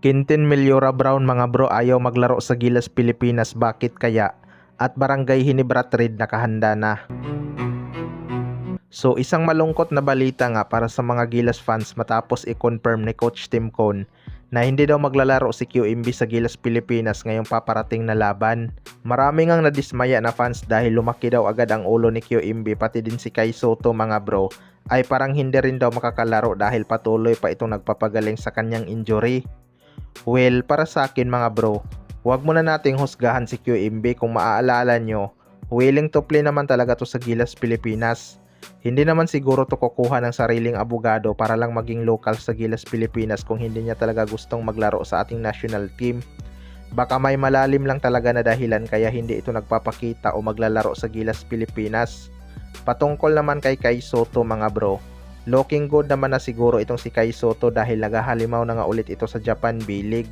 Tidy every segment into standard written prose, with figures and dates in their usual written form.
Quintin Meliora Brown mga bro ayaw maglaro sa Gilas Pilipinas, bakit kaya? At Barangay Hinebra trade nakahanda na. So isang malungkot na balita nga para sa mga Gilas fans matapos i-confirm ni Coach Tim Cone na hindi daw maglalaro si QMB sa Gilas Pilipinas ngayong paparating na laban. Marami ngang nadismaya na fans dahil lumaki daw agad ang ulo ni QMB, pati din si Kai Soto mga bro ay parang hindi rin daw makakalaro dahil patuloy pa itong nagpapagaling sa kanyang injury. Well, para sa akin mga bro, huwag muna nating husgahan si QMB. Kung maaalala nyo, willing to play naman talaga to sa Gilas Pilipinas. Hindi naman siguro to kukuha ng sariling abogado para lang maging local sa Gilas Pilipinas kung hindi niya talaga gustong maglaro sa ating national team. Baka may malalim lang talaga na dahilan kaya hindi ito nagpapakita o maglalaro sa Gilas Pilipinas. Patungkol naman kay Kai Soto mga bro, looking good naman na siguro itong si Kai Soto dahil naghahalimaw na nga ulit ito sa Japan B-League.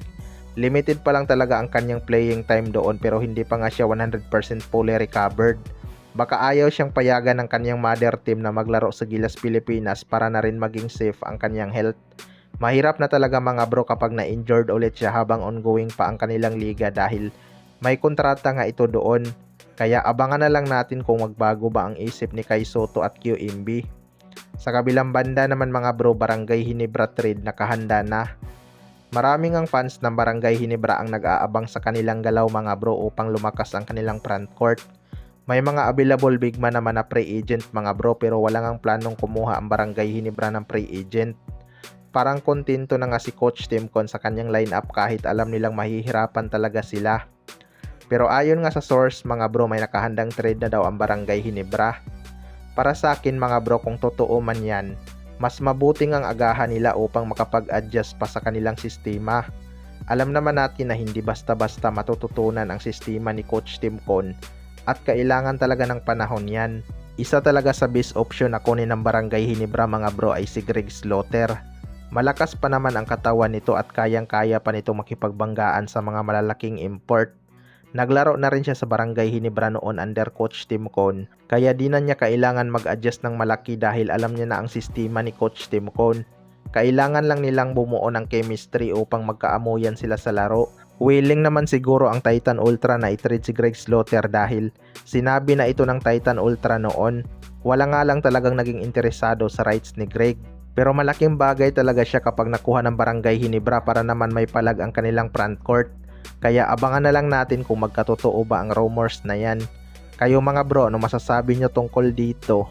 Limited pa lang talaga ang kanyang playing time doon pero hindi pa nga siya 100% fully recovered. Baka ayaw siyang payagan ng kanyang mother team na maglaro sa Gilas Pilipinas para na rin maging safe ang kanyang health. Mahirap na talaga mga bro kapag na-injured ulit siya habang ongoing pa ang kanilang liga dahil may kontrata nga ito doon. Kaya abangan na lang natin kung magbago ba ang isip ni Kai Soto at QMB. Sa kabilang banda naman mga bro, Barangay Hinebra trade nakahanda na. Maraming ang fans ng Barangay Hinebra ang nag-aabang sa kanilang galaw mga bro upang lumakas ang kanilang front court. May mga available big man naman na free agent mga bro pero wala ngang planong kumuha ang Barangay Hinebra ng free agent. Parang kontento na nga si Coach Tim Cone sa kanyang lineup kahit alam nilang mahihirapan talaga sila. Pero ayon nga sa source mga bro, may nakahandang trade na daw ang Barangay Hinebra. Para sa akin mga bro, kung totoo man yan, mas mabuting ang agahan nila upang makapag-adjust pa sa kanilang sistema. Alam naman natin na hindi basta-basta matututunan ang sistema ni Coach Tim Cone at kailangan talaga ng panahon yan. Isa talaga sa best option na kunin ng Barangay Hinebra mga bro ay si Greg Slaughter. Malakas pa naman ang katawan nito at kayang-kaya pa nito makipagbanggaan sa mga malalaking import. Naglaro na rin siya sa Barangay Hinebra noon under Coach Tim Cone, kaya di na niya kailangan mag-adjust ng malaki dahil alam niya na ang sistema ni Coach Tim Cone. Kailangan lang nilang bumuo ng chemistry upang magkaamuyan sila sa laro. Willing naman siguro ang Titan Ultra na i-trade si Greg Slaughter dahil sinabi na ito ng Titan Ultra noon. Wala nga lang talagang naging interesado sa rights ni Greg. Pero malaking bagay talaga siya kapag nakuha ng Barangay Hinebra para naman may palag ang kanilang front court. Kaya abangan na lang natin kung magkatotoo ba ang rumors na yan. Kayo mga bro, ano masasabi nyo tungkol dito?